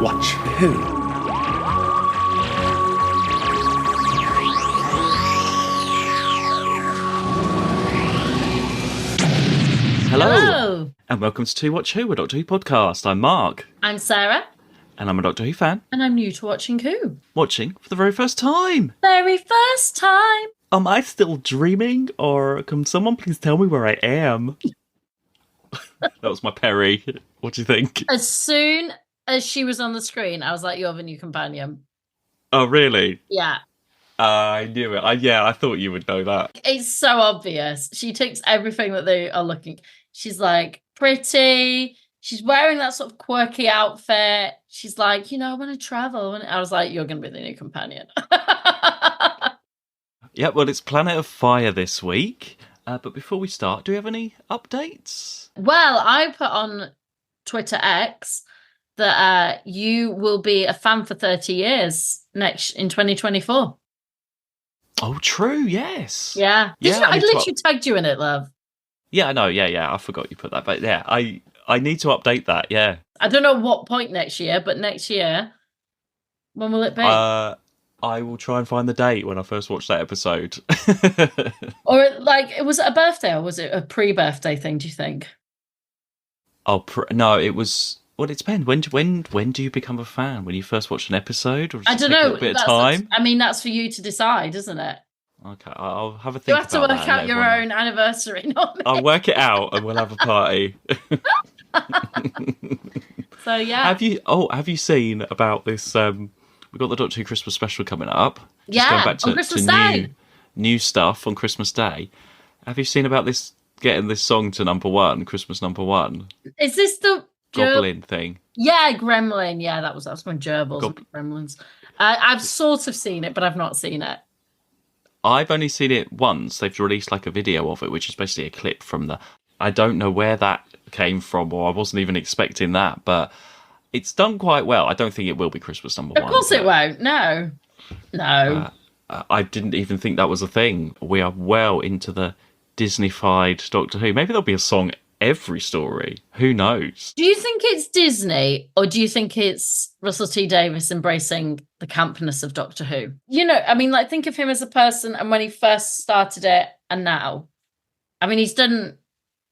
Watch Who? Hello, Hello. and welcome to Watch Who, a Doctor Who podcast. I'm Mark, I'm Sarah. and I'm a Doctor Who fan, And I'm new to watching Who. watching for the very first time. Very first time. Am I still dreaming, or can someone please tell me where I am? That was my Peri. What do you think? As soon as she was on the screen, I was like, you're the new companion. Oh, really? Yeah. I knew it. I thought you would know that. It's so obvious. She takes everything that they are looking. She's like pretty. She's wearing that sort of quirky outfit. She's like, I want to travel. And I was like, you're going to be the new companion. Yeah, well, it's Planet of Fire this week. But before we start, do we have any updates? Well, I put on Twitter X that you will be a fan for 30 years in 2024. Oh, true, yes. Yeah. I literally tagged you in it, love. Yeah, I know, yeah. I forgot you put that. But yeah, I need to update that, yeah. I don't know what point next year, but next year, when will it be? I will try and find the date when I first watched that episode. Or was it a birthday or was it a pre-birthday thing, do you think? No, it was... Well, it depends. When do you become a fan? When you first watch an episode? Or does I it don't take know. a little bit of time? That's for you to decide, isn't it? Okay, I'll have a think You have to about work that out your own anniversary, not me. I'll work it out and we'll have a party. So, yeah. Have you seen about this... We've got the Doctor Who Christmas special coming up. Yeah, going back on Christmas Day. New stuff on Christmas Day. Have you seen about this, getting this song to number one, Christmas number one? Is this the... Goblin thing? Yeah, Gremlin. Yeah, that was going gerbils, Gremlins. I've sort of seen it, but I've not seen it. I've only seen it once. They've released like a video of it, which is basically a clip from the... I don't know where that came from, or I wasn't even expecting that, but it's done quite well. I don't think it will be Christmas number one. Of course it won't. No. I didn't even think that was a thing. We are well into the Disney-fied Doctor Who. Maybe there'll be a song every story. Who knows? Do you think it's Disney or do you think it's Russell T Davies embracing the campness of Doctor Who? Think of him as a person and when he first started it and now. I mean, he's done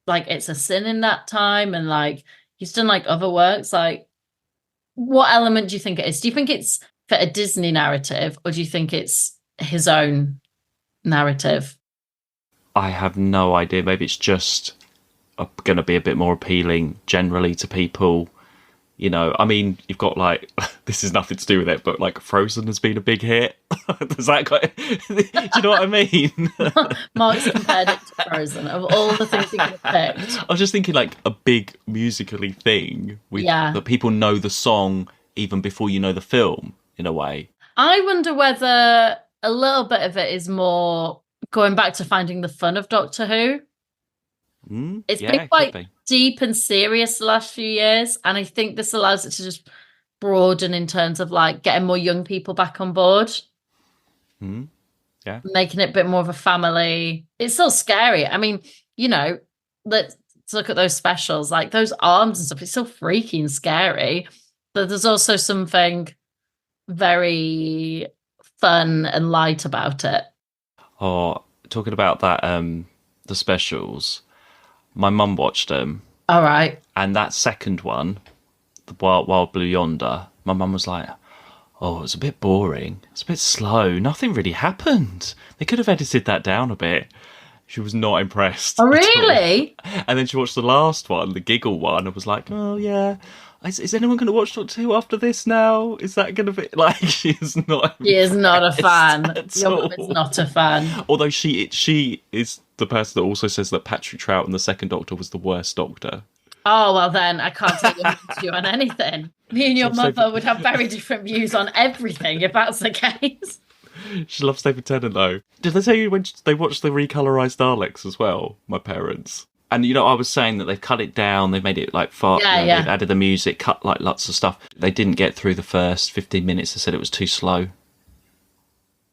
It's a Sin in that time and he's done other works. What element do you think it is? Do you think it's for a Disney narrative or do you think it's his own narrative? I have no idea. Maybe it's just going to be a bit more appealing generally to people. You've got this is nothing to do with it, but Frozen has been a big hit. Does that do you know what I mean? Mark's compared it to Frozen of all the things he could have picked. I was just thinking a big musically thing that people know the song even before you know the film in a way. I wonder whether a little bit of it is more going back to finding the fun of Doctor Who. It's been quite deep and serious the last few years, and I think this allows it to just broaden in terms of getting more young people back on board. Yeah, making it a bit more of a family. It's so scary. I mean, let's look at those specials, those arms and stuff. It's so freaky and scary, but there's also something very fun and light about it. Oh, talking about that, the specials. My mum watched them. All right. And that second one, the Wild Blue Yonder, my mum was like, oh, it was a bit boring. It's a bit slow. Nothing really happened. They could have edited that down a bit. She was not impressed. Oh, really? And then she watched the last one, the giggle one, and was like, oh, yeah. Is anyone going to watch Doctor Who after this now? Is that going to be... She is not She is not a fan. Your mum is not a fan. Although she is the person that also says that Patrick Troughton, the second Doctor, was the worst Doctor. Oh, well then, I can't take your view on anything. Me and your mother would have very different views on everything if that's the case. She loves David Tennant, though. Did they tell you when they watched the recolorized Daleks as well, my parents? And, I was saying that they've cut it down, they've made it far... Yeah. They've added the music, cut lots of stuff. They didn't get through the first 15 minutes. They said it was too slow.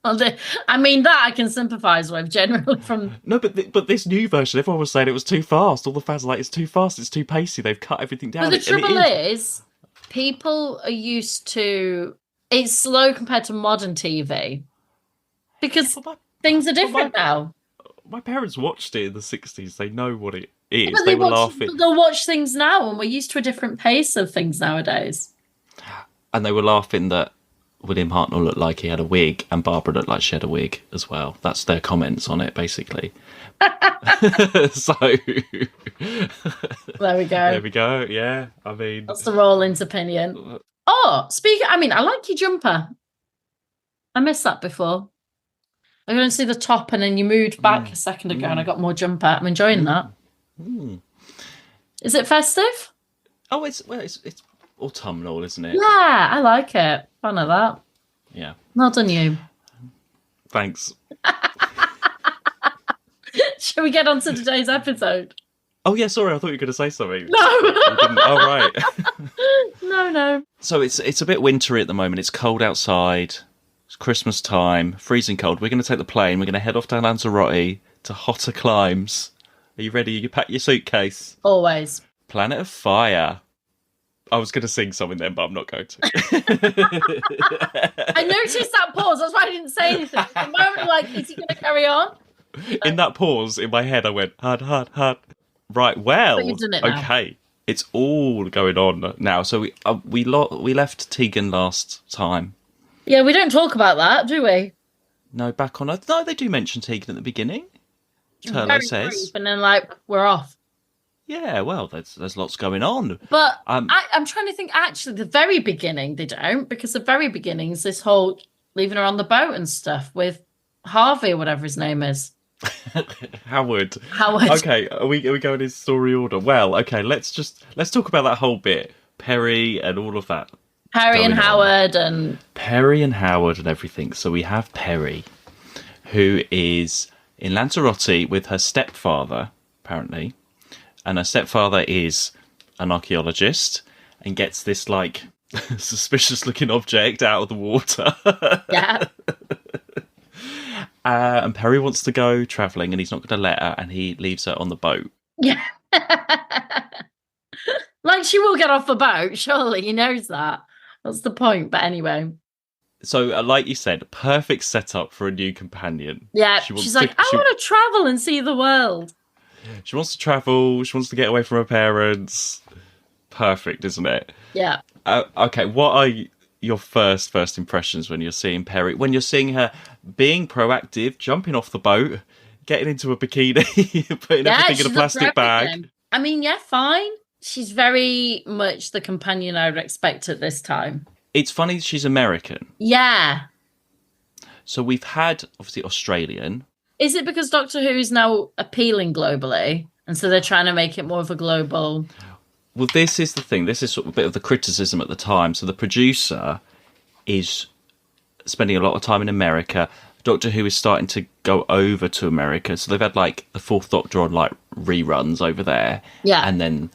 Well, that I can sympathise with generally from... No, but this new version, everyone was saying it was too fast. All the fans are like, it's too fast, it's too pacey. They've cut everything down. But the trouble is, people are used to it's slow compared to modern TV because Yeah, things are but different now. my parents watched it in the 60s. They know what it is. But They were laughing. they'll watch things now, and we're used to a different pace of things nowadays. And they were laughing that William Hartnell looked like he had a wig and Barbara looked like she had a wig as well. That's their comments on it, basically. So There we go. there we go. Yeah, I mean, That's the Rollins opinion. Oh, I like your jumper. I missed that before. I couldn't see the top, and then you moved back a second ago, and I got more jumper. I'm enjoying that. Is it festive? oh, it's autumnal, isn't it? Yeah, I like it. Fun of that. Yeah. Well done, you. Thanks. Shall we get on to today's episode? Oh yeah, sorry, I thought you were going to say something. No. You didn't? Oh right. No. So it's a bit wintry at the moment. It's cold outside. It's Christmas time, freezing cold. We're going to take the plane. We're going to head off to Lanzarote to hotter climes. Are you ready? You pack your suitcase. Always. Planet of Fire. I was going to sing something then, but I'm not going to. I noticed that pause. That's why I didn't say anything. The moment, like, is he going to carry on? In that pause, in my head, I went, hard. Right, well, But you've done it now. okay. It's all going on now. So we left Tegan last time. Yeah, we don't talk about that, do we? No, back on Earth. No, they do mention Tegan at the beginning. Turlough Very says. brief, and then, like, we're off. Yeah, well, there's lots going on. But I'm trying to think, actually, the very beginning, they don't, because the very beginning is this whole leaving her on the boat and stuff with Harvey or whatever his name is. Howard. Howard. Okay, are we going in story order? Well, okay, let's talk about that whole bit. Peri and all of that. Harry and going on. Howard and... Peri and Howard and everything. So we have Peri, who is in Lanzarote with her stepfather, apparently. And her stepfather is an archaeologist and gets this, like, suspicious-looking object out of the water. Yeah. And Peri wants to go travelling and he's not going to let her, and he leaves her on the boat. Yeah. Like, she will get off the boat, surely. He knows that. That's the point. But anyway. So, like you said, perfect setup for a new companion. Yeah, she's like, I want to travel and see the world. She wants to travel. She wants to get away from her parents. Perfect, isn't it? Yeah. Okay, what are your first impressions when you're seeing Peri? When you're seeing her being proactive, jumping off the boat, getting into a bikini, putting everything in a plastic bag. I mean, yeah, fine. She's very much the companion I would expect at this time. It's funny she's American. Yeah. So we've had, obviously, Australian. Is it because Doctor Who is now appealing globally? And so they're trying to make it more of a global... Well, this is the thing. This is sort of a bit of the criticism at the time. So the producer is spending a lot of time in America. Doctor Who is starting to go over to America. So they've had, like, the Fourth Doctor on, like, reruns over there. Yeah. And then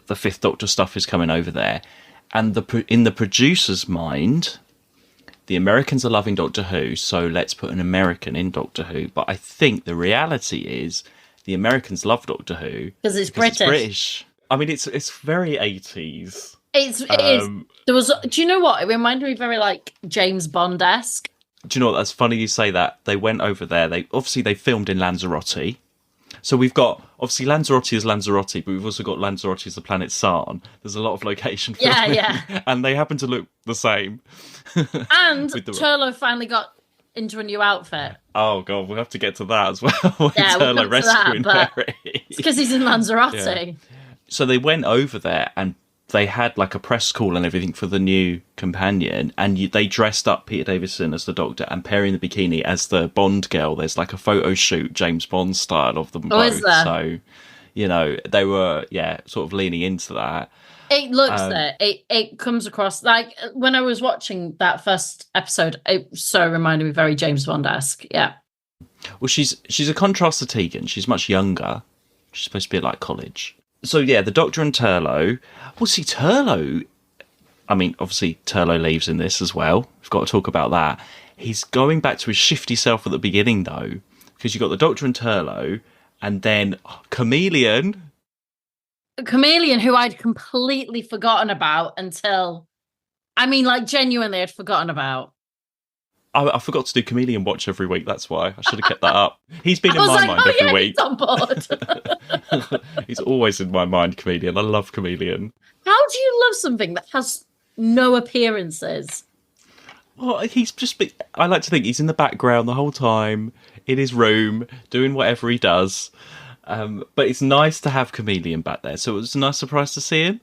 the Fifth Doctor stuff is coming over there. And in the producer's mind... The Americans are loving Doctor Who, so let's put an American in Doctor Who. But I think the reality is the Americans love Doctor Who because it's British. I mean, it's very 80s. It is. There was. Do you know what? It reminded me very like James Bond-esque. Do you know what? That's funny you say that. They went over there. They filmed in Lanzarote. So we've got, obviously, Lanzarote is Lanzarote, but we've also got Lanzarote as the planet Sarn. There's a lot of location filming. Yeah. And they happen to look the same. And Turlough finally got into a new outfit. Oh, God, we'll have to get to that as well. Yeah, Turlough rescuing Peri. It's because he's in Lanzarote. Yeah. So they went over there and they had like a press call and everything for the new companion, and they dressed up Peter Davison as the Doctor and Peri in the bikini as the Bond girl. There's like a photo shoot, James Bond style, of them both. Is there? So, you know, they were, sort of leaning into that. It looks there. It comes across like when I was watching that first episode, it so reminded me very James Bond-esque. Yeah. Well, she's a contrast to Tegan. She's much younger. She's supposed to be at like college. So yeah, the Doctor and Turlough. Well, see, Turlough. I mean, obviously Turlough leaves in this as well. We've got to talk about that. He's going back to his shifty self at the beginning, though, because you've got the Doctor and Turlough, and then Chameleon. a chameleon who I'd completely forgotten about until, I mean, like genuinely I'd forgotten about. I forgot to do Chameleon Watch every week. That's why I should have kept that up. He's been I in was my like, mind oh every yeah, week. he's on board. He's always in my mind, Chameleon. I love Chameleon. How do you love something that has no appearances? Well, he's just. I like to think he's in the background the whole time in his room doing whatever he does. But it's nice to have Chameleon back there. So it was a nice surprise to see him.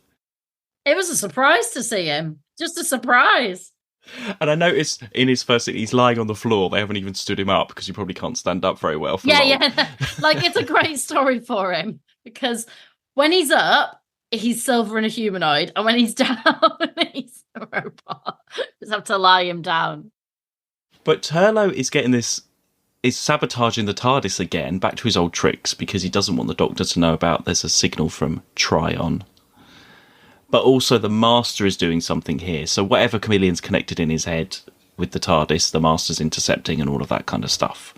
It was a surprise to see him. Just a surprise. And I noticed in his first scene, he's lying on the floor. They haven't even stood him up because he probably can't stand up very well for long. Yeah. Like, it's a great story for him because when he's up, he's silver and a humanoid. And when he's down, he's a robot. Just have to lie him down. But Turlough is getting this, is sabotaging the TARDIS again, back to his old tricks, because he doesn't want the Doctor to know about there's a signal from Tryon. But also the Master is doing something here. So whatever Chameleon's connected in his head with the TARDIS, the Master's intercepting and all of that kind of stuff.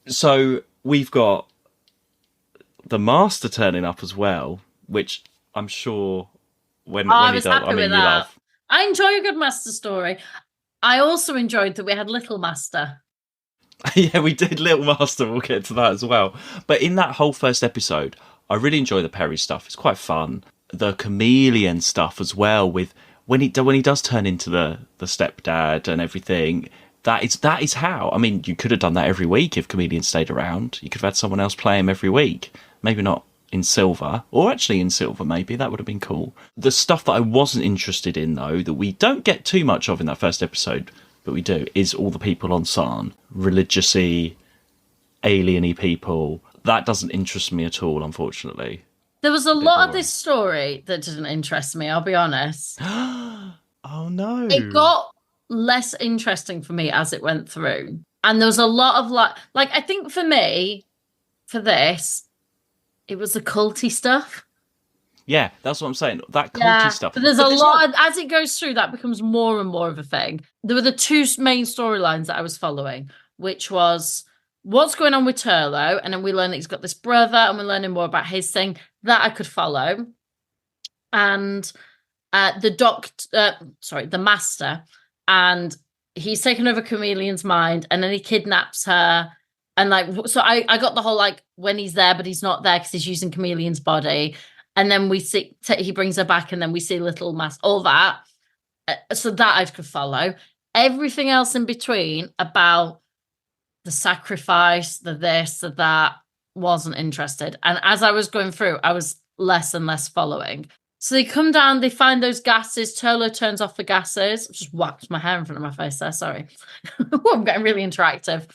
So we've got the Master turning up as well, which I'm sure when he does, I mean, you laugh. I enjoy a good Master story. I also enjoyed that we had Little Master. Yeah, we did Little Master. We'll get to that as well. But in that whole first episode, I really enjoy the Peri stuff. It's quite fun. The chameleon stuff as well, with when he does turn into the stepdad and everything. That is how. I mean, you could have done that every week if Chameleon stayed around. You could have had someone else play him every week. Maybe not in Silver, or actually in Silver, maybe. That would have been cool. The stuff that I wasn't interested in, though, that we don't get too much of in that first episode, but we do, is all the people on Sarn. Religious-y, alien-y people. That doesn't interest me at all, unfortunately. There was a lot of this story that didn't interest me, I'll be honest. Oh, no. It got less interesting for me as it went through. And there was a lot of like I think for me, for this, it was the culty stuff. Yeah, that's what I'm saying. That culty stuff. But there's a lot, as it goes through, that becomes more and more of a thing. There were the two main storylines that I was following, which was what's going on with Turlough, and then we learn that he's got this brother, and we're learning more about his thing. That I could follow. And the Master, and he's taken over Chameleon's mind, and then he kidnaps her. And like, so I got the whole like when he's there, but he's not there because he's using Chameleon's body. And then we see he brings her back, and then we see Little Master, all that. So that I could follow. Everything else in between about the sacrifice, the this, the that, wasn't interested. And as I was going through, I was less and less following. So they come down, they find those gases. Turlough turns off the gases. I just whacked my hair in front of my face there. Sorry. I'm getting really interactive.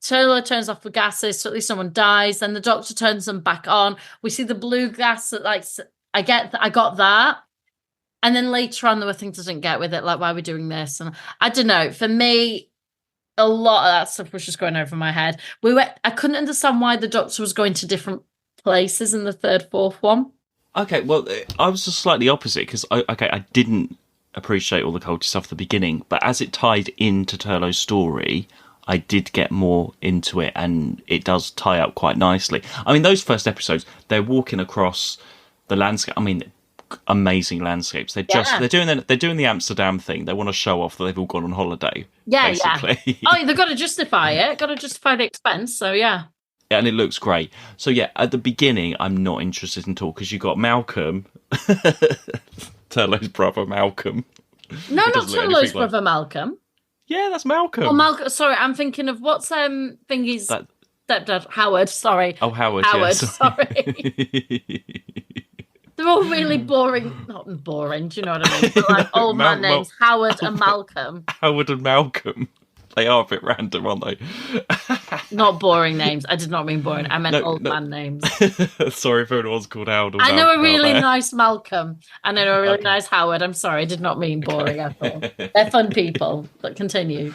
Turlough turns off the gases, so at least someone dies. Then the Doctor turns them back on. We see the blue gas that, like, I got that. And then later on, there were things I didn't get with it, like why are we doing this? And I don't know. For me, a lot of that stuff was just going over my head. I couldn't understand why the Doctor was going to different places in the third, fourth one. Okay, well, I was just slightly opposite because I didn't appreciate all the culty stuff at the beginning, but as it tied into Turlough's story, I did get more into it, and it does tie up quite nicely. I mean, those first episodes, they're walking across the landscape. I mean, amazing landscapes. They're doing the Amsterdam thing. They want to show off that they've all gone on holiday. Yeah, basically. Yeah. Oh, they've got to justify it. Got to justify the expense. So yeah. And it looks great. So yeah, at the beginning, I'm not interested in all because you got Malcolm, Turlough's brother Malcolm. No, not Turlough's brother Malcolm. Yeah, that's Malcolm. Oh, Malcolm. Sorry, I'm thinking of what's thingy's stepdad, Howard. Sorry. Oh, Howard. Howard. Yeah, sorry. They're all really boring. Not boring. Do you know what I mean? But like old man names, Howard and Malcolm. Howard and Malcolm. They are a bit random, aren't they? Not boring names. I did not mean boring. I meant old man names. Sorry if anyone's called Howard. I know a really nice Malcolm. And I know a really nice Howard. I'm sorry. I did not mean boring at all. They're fun people. But continue.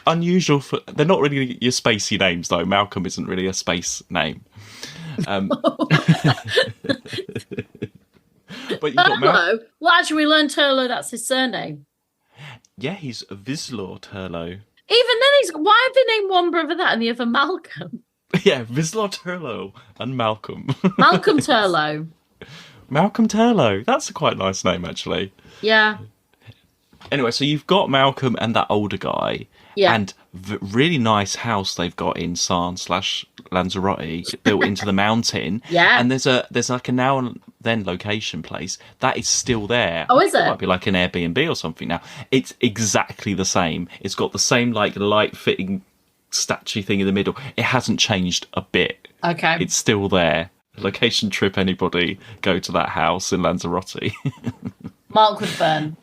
Unusual. They're not really your spacey names, though. Malcolm isn't really a space name. But you got well, actually, we learned Turlough. That's his surname. Yeah, he's Vislaw Turlough. Even then, why have they named one brother that and the other Malcolm? Yeah, Vislar Turlough and Malcolm. Malcolm Turlough. Malcolm Turlough. That's a quite nice name, actually. Yeah. Anyway, so you've got Malcolm and that older guy, Yeah. and really nice house they've got in Sarn slash Lanzarote, built into the mountain. Yeah. And there's like a now and then location place that is still there. Oh, I is think it? Might be like an Airbnb or something now. It's exactly the same. It's got the same like light fitting statue thing in the middle. It hasn't changed a bit. Okay. It's still there. Location trip, anybody go to that house in Lanzarote. Mark would burn.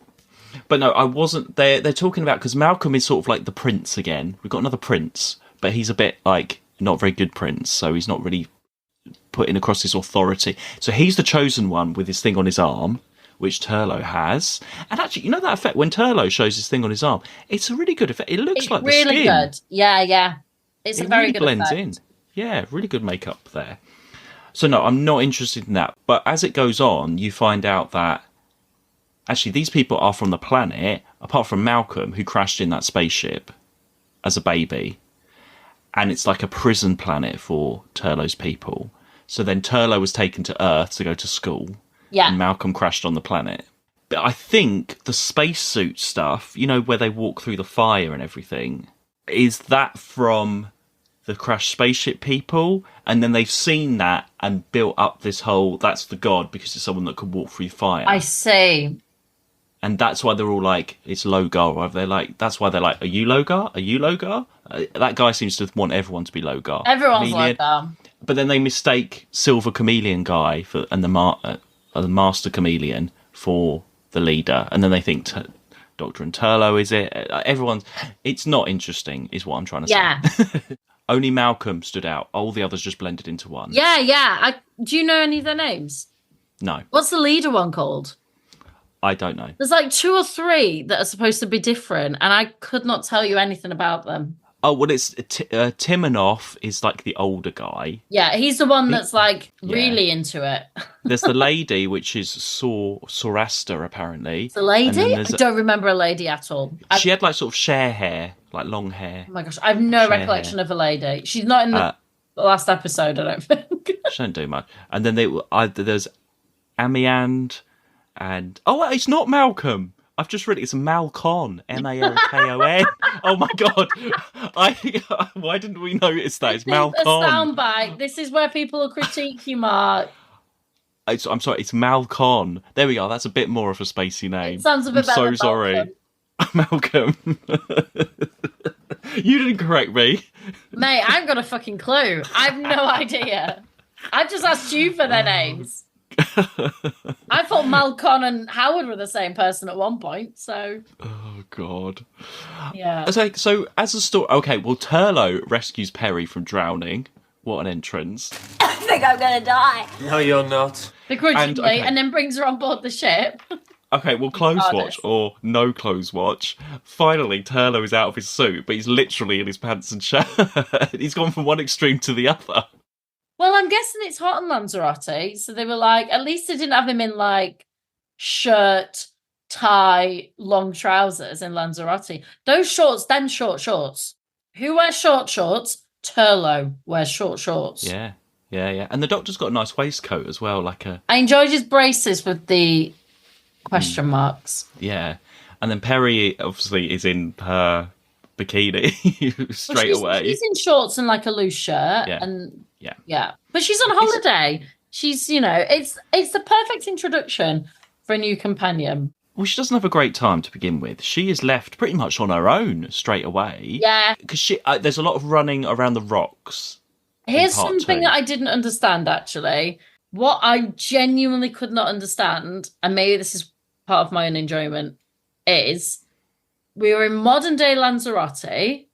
But no, I wasn't. They're talking about, because Malcolm is sort of like the prince again. We've got another prince, but he's a bit like not very good prince, so he's not really putting across his authority. So he's the chosen one with his thing on his arm, which Turlough has. And actually, you know that effect when Turlough shows his thing on his arm? It's a really good effect. It looks like really the skin. good. Yeah, yeah. It's a very really good blends effect. in. Yeah, really good makeup there. So no, I'm not interested in that. But as it goes on, you find out that actually these people are from the planet, apart from Malcolm, who crashed in that spaceship as a baby. And it's like a prison planet for Turlough's people. So then Turlough was taken to Earth to go to school. Yeah. And Malcolm crashed on the planet. But I think the spacesuit stuff, you know, where they walk through the fire and everything, is that from the crashed spaceship people? And then they've seen that and built up this whole, that's the god because it's someone that can walk through fire. I see. And that's why they're all like, it's Logar. Or they're like, that's why they're like, are you Logar? Are you Logar? That guy seems to want everyone to be Logar. Everyone's Chameleon. like that. But then they mistake Silver Chameleon guy and the Master Chameleon for the leader. And then they think Doctor and Turlough is it. Everyone's... It's not interesting, is what I'm trying to say. Only Malcolm stood out. All the others just blended into one. Yeah, yeah. Do you know any of their names? No. What's the leader one called? I don't know. There's like 2 or 3 that are supposed to be different, and I could not tell you anything about them. Oh, well, it's Timonoff is like the older guy. Yeah, he's the one that's like really into it. There's the lady, which is Sorasta, apparently. The lady? I don't remember a lady at all. She had like sort of share hair, like long hair. Oh my gosh, I have no recollection of a lady. She's not in the last episode, I don't think. She don't do much. And then there's Amiand and... Oh, it's not Malcolm. I've just read it. It's Malcon. Malkon. Oh my god! Why didn't we notice that? It's Malcon. A soundbite. This is where people will critique you, Mark. I'm sorry. It's Malcon. There we go. That's a bit more of a spacey name. It sounds a bit better. I'm so sorry, Malcolm. You didn't correct me, mate. I haven't got a fucking clue. I have no idea. I just asked you for their names. I thought Malcon and Howard were the same person at one point, so... Oh, God. Yeah. So as a story... Okay, well, Turlough rescues Peri from drowning. What an entrance. I think I'm gonna die. No, you're not. Begrudgingly, and then brings her on board the ship. Okay, well, clothes watch or no clothes watch. Finally, Turlough is out of his suit, but he's literally in his pants and shirt. He's gone from one extreme to the other. Well, I'm guessing it's hot in Lanzarote, so they were like, at least they didn't have him in like shirt, tie, long trousers in Lanzarote. Those shorts, then short shorts. Who wears short shorts? Turlough wears short shorts. Yeah. And the Doctor's got a nice waistcoat as well, like a... I enjoyed his braces with the question marks. Yeah. And then Peri obviously is in her bikini straight away. She's in shorts and like a loose shirt. Yeah. But she's on holiday. She's, it's the perfect introduction for a new companion. Well, she doesn't have a great time to begin with. She is left pretty much on her own straight away. Yeah. Because there's a lot of running around the rocks. Here's something that I didn't understand, actually. What I genuinely could not understand, and maybe this is part of my own enjoyment, is we were in modern-day Lanzarote.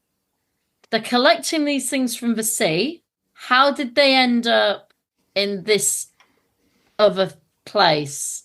They're collecting these things from the sea. How did they end up in this other place?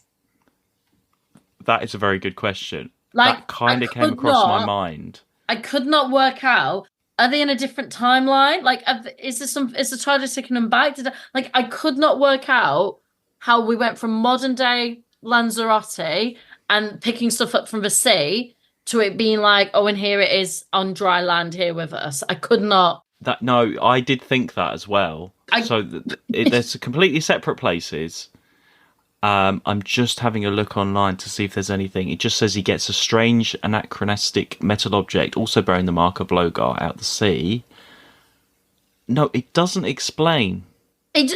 That is a very good question. Like, that kind of came across my mind. I could not work out. Are they in a different timeline? Like, is the TARDIS taking them back? I could not work out how we went from modern day Lanzarote and picking stuff up from the sea to it being like, oh, and here it is on dry land here with us. I could not No, I did think that as well. There's completely separate places. I'm just having a look online to see if there's anything. It just says he gets a strange anachronistic metal object, also bearing the mark of Logar, out the sea. No, it doesn't explain.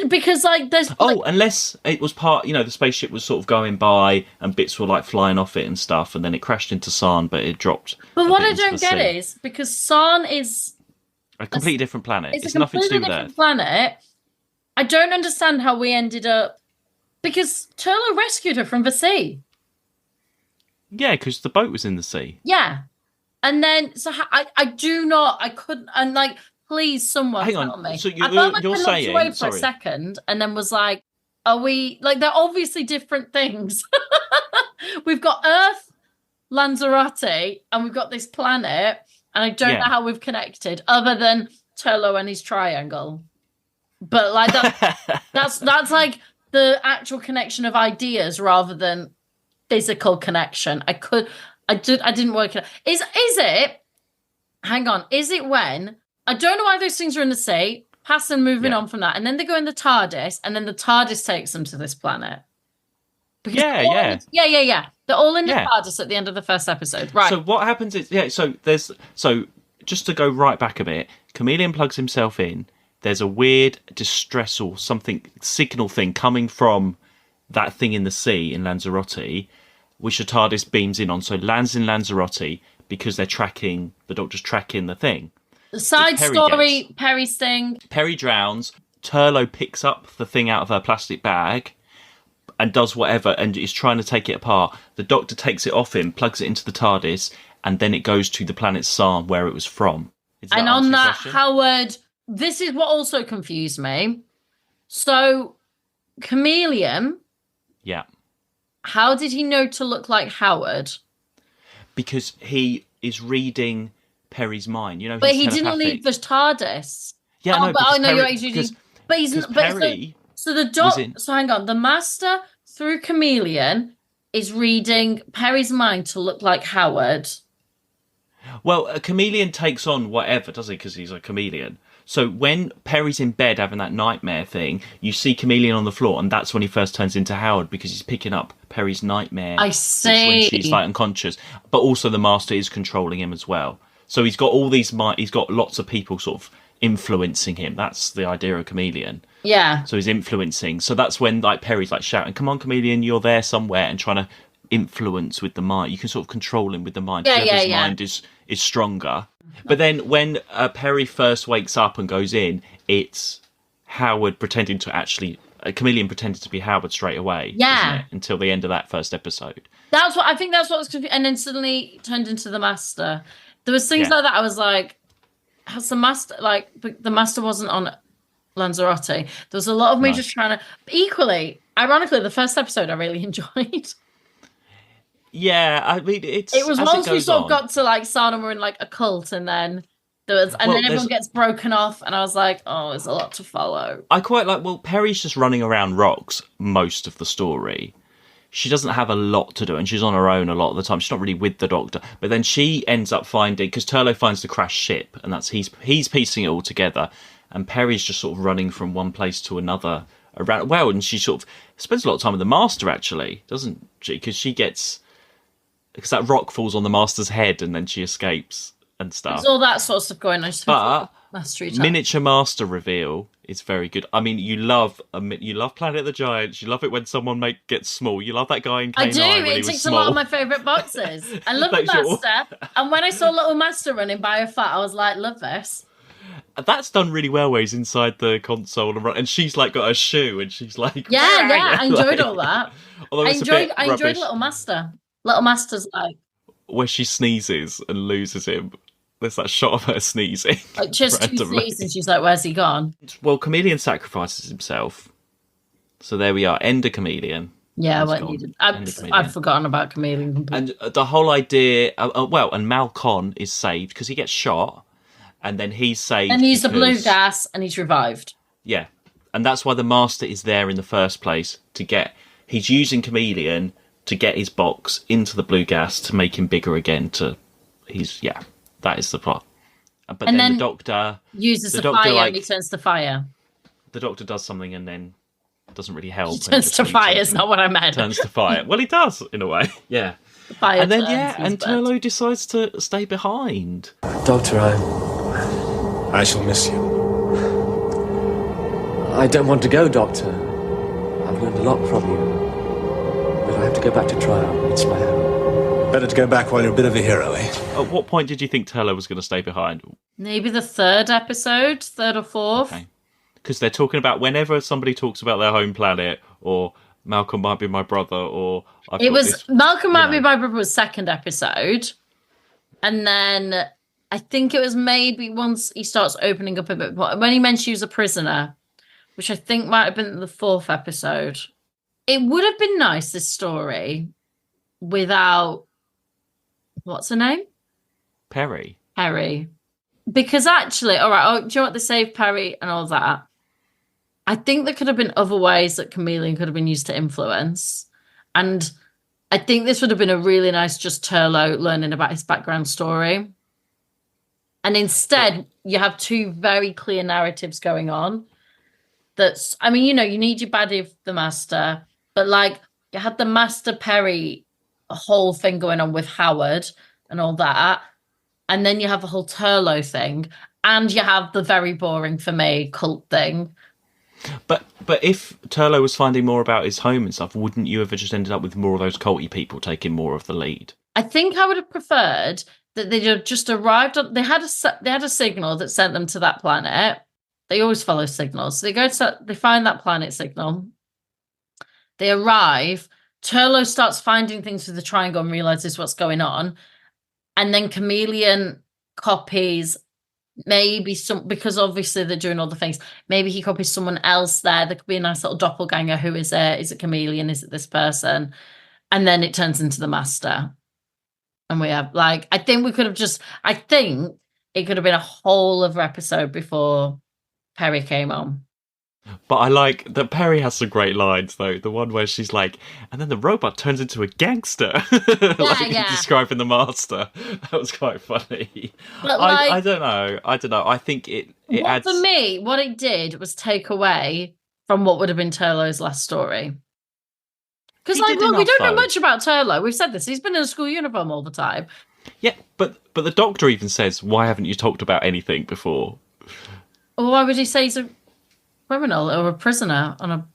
Because there's unless it was part, the spaceship was sort of going by and bits were like flying off it and stuff, and then it crashed into Sarn, but it dropped. But what I don't get is because Sarn is a completely different planet. It's nothing to do with different Earth. Planet. I don't understand how we ended up, because Turlough rescued her from the sea. Yeah, because the boat was in the sea. Yeah, and then I couldn't, and like. Please, someone tell me. So I felt like you're I looked saying, away for a second and then was like, are we... Like, they're obviously different things. We've got Earth, Lanzaraote, and we've got this planet, and I don't know how we've connected, other than Turlough and his triangle. But, like, that's like the actual connection of ideas rather than physical connection. I didn't work it out. Is it... Hang on. Is it when... I don't know why those things are in the sea, passing, moving on from that, and then they go in the TARDIS, and then the TARDIS takes them to this planet. Yeah. They're all in the TARDIS at the end of the first episode, right? So what happens is, so just to go right back a bit, Chameleon plugs himself in. There's a weird distress or something signal thing coming from that thing in the sea in Lanzarote, which the TARDIS beams in on. So it lands in Lanzarote because the Doctor's tracking the thing. The side story, Peri's thing. Peri drowns. Turlough picks up the thing out of her plastic bag and does whatever and is trying to take it apart. The Doctor takes it off him, plugs it into the TARDIS, and then it goes to the planet Sarn, where it was from. And on that, Howard, this is what also confused me. So, Chameleon. Yeah. How did he know to look like Howard? Because he is reading Peri's mind, but he didn't leave the TARDIS. Yeah, no, but I know you're because but he's not. Peri so hang on. The Master through Chameleon is reading Peri's mind to look like Howard. Well, a chameleon takes on whatever, does he? Because he's a chameleon. So when Peri's in bed having that nightmare thing, you see Chameleon on the floor, and that's when he first turns into Howard because he's picking up Peri's nightmare. I see. When she's like unconscious, but also the Master is controlling him as well. So he's got all these. He's got lots of people sort of influencing him. That's the idea of Chameleon. Yeah. So he's influencing. So that's when like Peri's like shouting, "Come on, Chameleon, you're there somewhere," and trying to influence with the mind. You can sort of control him with the mind. Whoever's mind is stronger. But then when Peri first wakes up and goes in, it's Howard pretending to actually. Chameleon pretended to be Howard straight away. Yeah. Isn't it? Until the end of that first episode. That's what was confusing. And then suddenly turned into the Master. There was things like that. I was like, has the Master, but the Master wasn't on Lanzarote. There was a lot of me just trying to, equally, ironically, the first episode I really enjoyed. Yeah, I mean, it was once we sort of got to like Sarn and we're in like a cult, and then then everyone gets broken off, and I was like, oh, there's a lot to follow. I quite like, Peri's just running around rocks most of the story. She doesn't have a lot to do, and she's on her own a lot of the time. She's not really with the Doctor. But then she ends up finding, because Turlough finds the crashed ship, and he's piecing it all together, and Peri's just sort of running from one place to another around. Well, and she sort of spends a lot of time with the Master, actually, doesn't she? Because that rock falls on the Master's head, and then she escapes and stuff. There's all that sort of stuff going on. But miniature Master reveal is very good. I mean, you love Planet of the Giants. You love it when someone gets small. You love that guy in K9. I do. It ticks a lot of my favourite boxes. I love the Master. And when I saw Little Master running by a fat, I was like, love this. That's done really well where he's inside the console and she's like got a shoe and she's like... Yeah, I enjoyed all that. I enjoyed Little Master. Little Master's like... Where she sneezes and loses him. There's that shot of her sneezing. Like just two sneezes and she's like, where's he gone? Well, Chameleon sacrifices himself. So there we are. End of Chameleon. Yeah, I've forgotten about Chameleon completely. And the whole idea... and Malcon is saved because he gets shot and then he's saved. And he's the blue gas and he's revived. Yeah. And that's why the Master is there in the first place he's using Chameleon to get his box into the blue gas to make him bigger again. That is the plot. but And then then uses the doctor fire and he turns to fire. the doctor does something and then doesn't really help. He and turns just to leaves fire him is not what I meant. Turns to fire. Well, he does in a way. Yeah. The fire And then turns, he's and burnt. Turlough decides to stay behind. Doctor, I shall miss you. I don't want to go, Doctor. I've learned a lot from you. But I have to go back to trial. It's my home. Better to go back while you're a bit of a hero, eh? At what point did you think Turlough was going to stay behind? Maybe the third episode, third or fourth. Okay. Because they're talking about whenever somebody talks about their home planet, or Malcolm might be my brother, or Malcolm might be my brother was second episode, and then I think it was maybe once he starts opening up a bit more when he mentioned he was a prisoner, which I think might have been the fourth episode. It would have been nice, this story, without what's her name? Peri. Because actually, all right, do you know what, they saved Peri and all that. I think there could have been other ways that Chameleon could have been used to influence. And I think this would have been a really nice just Turlough learning about his background story. And instead, you have two very clear narratives going on. That's, I mean, you need your baddie of the Master, but like you had the Master Peri whole thing going on with Howard and all that. And then you have the whole Turlough thing. And you have the very boring, for me, cult thing. But if Turlough was finding more about his home and stuff, wouldn't you have just ended up with more of those culty people taking more of the lead? I think I would have preferred that they'd have just arrived on. They had a signal that sent them to that planet. They always follow signals. So they find that planet signal. They arrive. Turlough starts finding things through the triangle and realizes what's going on, and then Chameleon copies. Maybe because obviously they're doing all the things. Maybe he copies someone else there. There could be a nice little doppelganger. Who is it? Is it Chameleon? Is it this person? And then it turns into the Master. And we have I think it could have been a whole other episode before Peri came on. But I like that Peri has some great lines, though. The one where she's like, and then the robot turns into a gangster. Describing the Master. That was quite funny. But I don't know. I think it adds... For me, what it did was take away from what would have been Turlough's last story. Because, we don't know much about Turlough. We've said this. He's been in a school uniform all the time. Yeah, but the Doctor even says, why haven't you talked about anything before? Or why would he say he's a criminal or a prisoner on a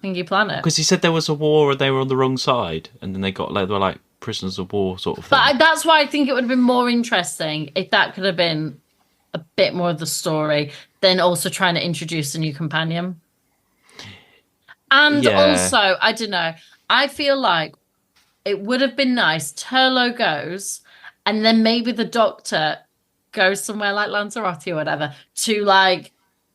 thingy planet? Because he said there was a war and they were on the wrong side, and then they were like prisoners of war sort of thing. But that's why I think it would have been more interesting if that could have been a bit more of the story than also trying to introduce a new companion. And also, I don't know, I feel like it would have been nice. Turlough goes, and then maybe the Doctor goes somewhere like Lanzaraote or whatever to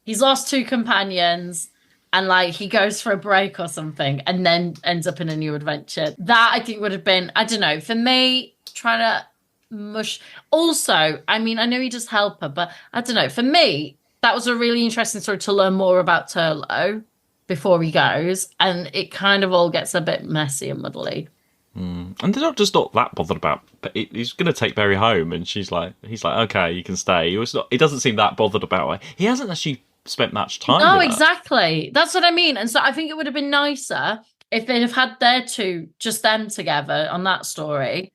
he's lost two companions and he goes for a break or something and then ends up in a new adventure. That I think would have been, I don't know, for me, trying to mush. Also, I mean, I know he does help her, but I don't know, for me, that was a really interesting story to learn more about Turlough before he goes, and it kind of all gets a bit messy and muddly. And the Doctor's not that bothered about. But he's going to take Peri home, and he's like, okay, you can stay. He doesn't seem that bothered about her. He hasn't actually spent much time. No, with her. Exactly. That's what I mean. And so I think it would have been nicer if they'd have had their two, just them together on that story,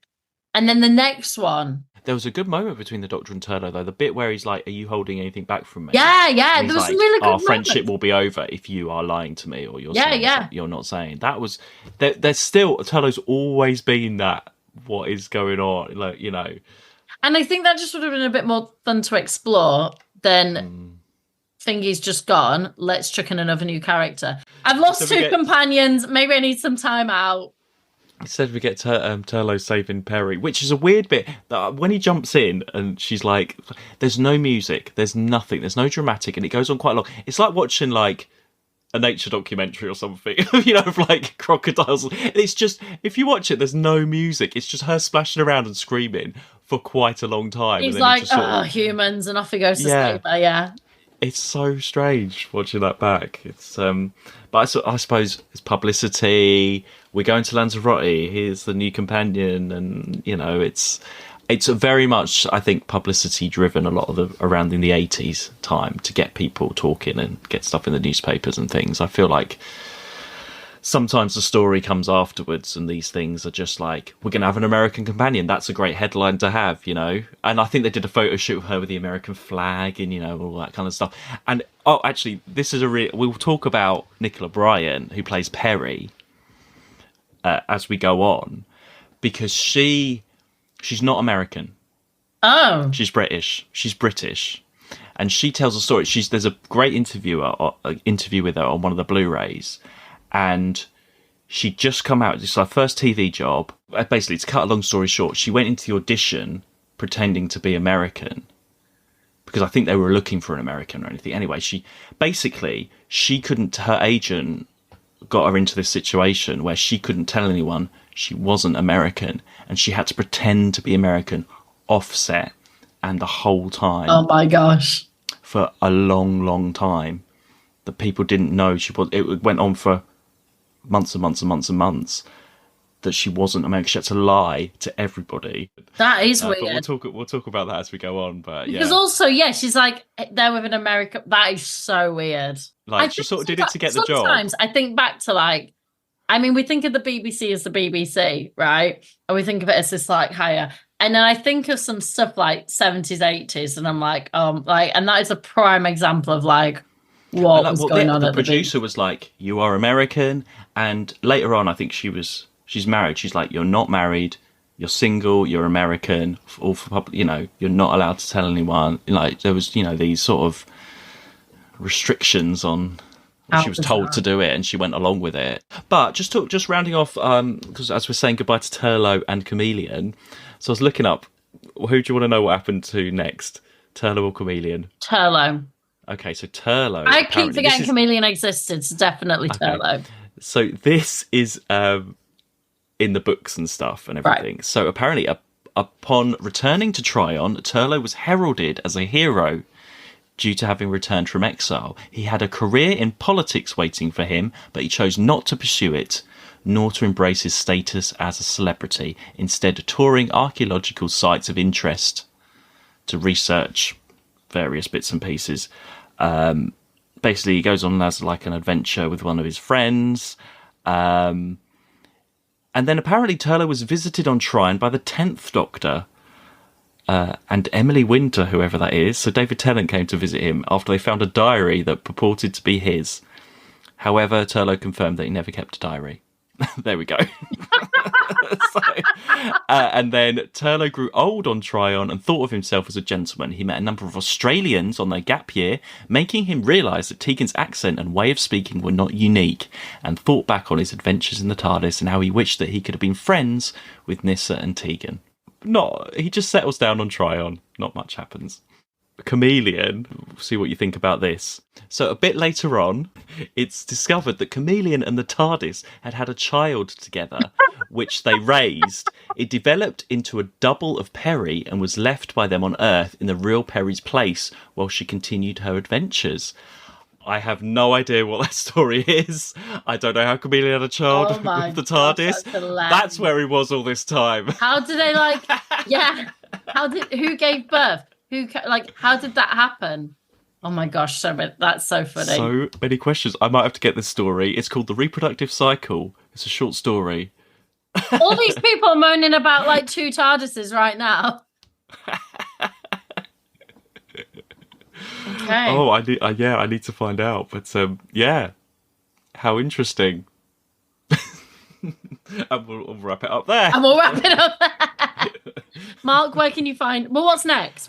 and then the next one. There was a good moment between the Doctor and Turlough, though. The bit where he's like, "Are you holding anything back from me?" Yeah. There was some really good our moments. friendship will be over if you are lying to me, or you're you're not saying. That was there's still Turlough's always been that. What is going on? And I think that just would have been a bit more fun to explore than Thingy's just gone. Let's chuck in another new character. I've lost two companions. Maybe I need some time out. Instead, we get Turlough saving Peri, which is a weird bit. That when he jumps in and she's like, "There's no music, there's nothing, there's no dramatic," and it goes on quite long. It's like watching a nature documentary or something, of crocodiles. It's just, if you watch it, there's no music. It's just her splashing around and screaming for quite a long time. He's and then like, humans, and off he goes to save her. Yeah. It's so strange watching that back. It's but I suppose it's publicity. We're going to Lanzarote. Here's the new companion, and it's. it's a very much, I think, publicity driven, a lot of around in the 80s time, to get people talking and get stuff in the newspapers and things. I feel like sometimes the story comes afterwards and these things are just like, we're going to have an American companion. That's a great headline to have, you know? And I think they did a photo shoot of her with the American flag and, you know, all that kind of stuff. And, oh, actually, this is we'll talk about Nicola Bryant, who plays Peri, as we go on, because she's not American. Oh. She's British. She's British. And she tells a story. There's a great interview with her on one of the Blu-rays. And she'd just come out. It's her first TV job. Basically, to cut a long story short, she went into the audition pretending to be American, because I think they were looking for an American or anything. Anyway, she couldn't, her agent got her into this situation where she couldn't tell anyone she wasn't American, and she had to pretend to be American offset and the whole time. Oh my gosh. For a long, long time. That people didn't know she was. It went on for months and months and months and months that she wasn't American. She had to lie to everybody. That is weird. But we'll talk about that as we go on. But because also, she's like there with an American. That is so weird. Like, she sort of did it to get the job. Sometimes I think back to we think of the BBC as the BBC, right? And we think of it as this higher. And then I think of some stuff like 70s, 80s, and I'm like, and that is a prime example of what was going on. The producer was like, "You are American," and later on, I think she's married. She's like, "You're not married. You're single. You're American. All for public. You know, you're not allowed to tell anyone." Like, there was, these sort of restrictions on. She was told to do it, and she went along with it. But just rounding off, because as we're saying goodbye to Turlough and Chameleon, so I was looking up, who do you want to know what happened to next, Turlough or Chameleon? Turlough. Okay, so Turlough. I keep forgetting Chameleon existed, so definitely Turlough. So this is in the books and stuff and everything. Right. So apparently, upon returning to Tryon, Turlough was heralded as a hero due to having returned from exile. He had a career in politics waiting for him, but he chose not to pursue it, nor to embrace his status as a celebrity, instead touring archaeological sites of interest to research various bits and pieces. Basically, he goes on as an adventure with one of his friends. And then apparently Turlough was visited on Tryon by the 10th Doctor, and Emily Winter, whoever that is. So David Tennant came to visit him after they found a diary that purported to be his. However, Turlough confirmed that he never kept a diary. There we go. And then Turlough grew old on Tryon and thought of himself as a gentleman. He met a number of Australians on their gap year, making him realise that Tegan's accent and way of speaking were not unique, and thought back on his adventures in the TARDIS and how he wished that he could have been friends with Nyssa and Tegan. He just settles down on Tryon. Not much happens. Chameleon, see what you think about this. So a bit later on, it's discovered that Chameleon and the TARDIS had a child together, which they raised. It developed into a double of Peri and was left by them on Earth in the real Peri's place while she continued her adventures. I have no idea what that story is. I don't know how Chameleon had a child with the TARDIS. That's where he was all this time. How did they who gave birth? How did that happen? Oh my gosh, that's so funny. So many questions. I might have to get this story. It's called The Reproductive Cycle. It's a short story. All these people are moaning about two TARDISes right now. Okay. Oh, I need to find out. But how interesting. And we'll wrap it up there. Mark, where can you find... Well, what's next?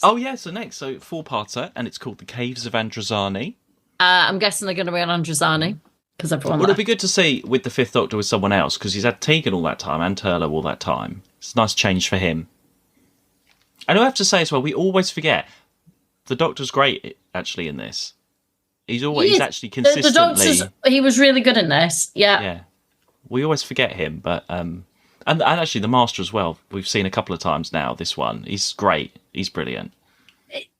Oh, yeah, so four-parter, and it's called The Caves of Androzani. I'm guessing they're going to be on Androzani, because everyone... Well, it'd be good to see with the Fifth Doctor with someone else, because he's had Tegan all that time, and Turlough all that time. It's a nice change for him. And I have to say as well, we always forget, the Doctor's great, actually, in this. He's actually consistently... The Doctor's... He was really good in this, yeah. Yeah. We always forget him, but... And actually, the Master as well. We've seen a couple of times now, this one. He's great. He's brilliant.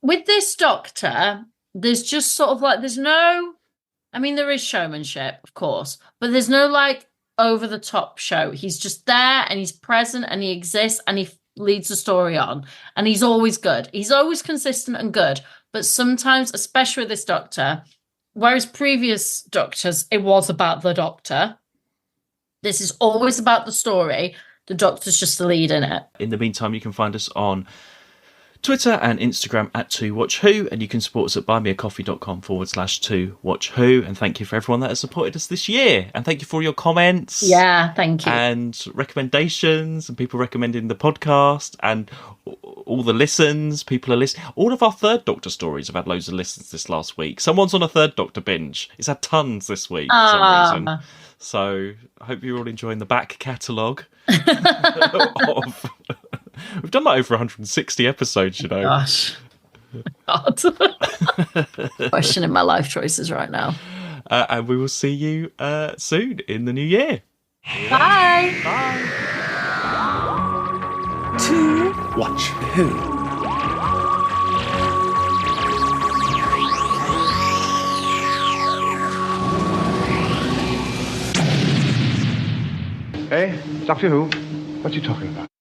With this Doctor, there's just sort of there's no... I mean, there is showmanship, of course, but there's no, over-the-top show. He's just there, and he's present, and he exists, and leads the story on, and he's always good. He's always consistent and good. But sometimes, especially with this Doctor, whereas previous Doctors, it was about the Doctor, this is always about the story. The Doctor's just the lead in it. In the meantime, you can find us on Twitter and Instagram at 2WatchWho, and you can support us at buymeacoffee.com/2WatchWho. And thank you for everyone that has supported us this year. And thank you for all your comments. Yeah, thank you. And recommendations, and people recommending the podcast, and all the listens. People are listening. All of our Third Doctor stories have had loads of listens this last week. Someone's on a Third Doctor binge. It's had tons this week for some reason. So I hope you're all enjoying the back catalogue of... We've done like over 160 episodes, you know. Gosh. God. Questioning my life choices right now. And we will see you soon in the new year. Bye. Bye. To watch who? Hey, Doctor Who? What are you talking about?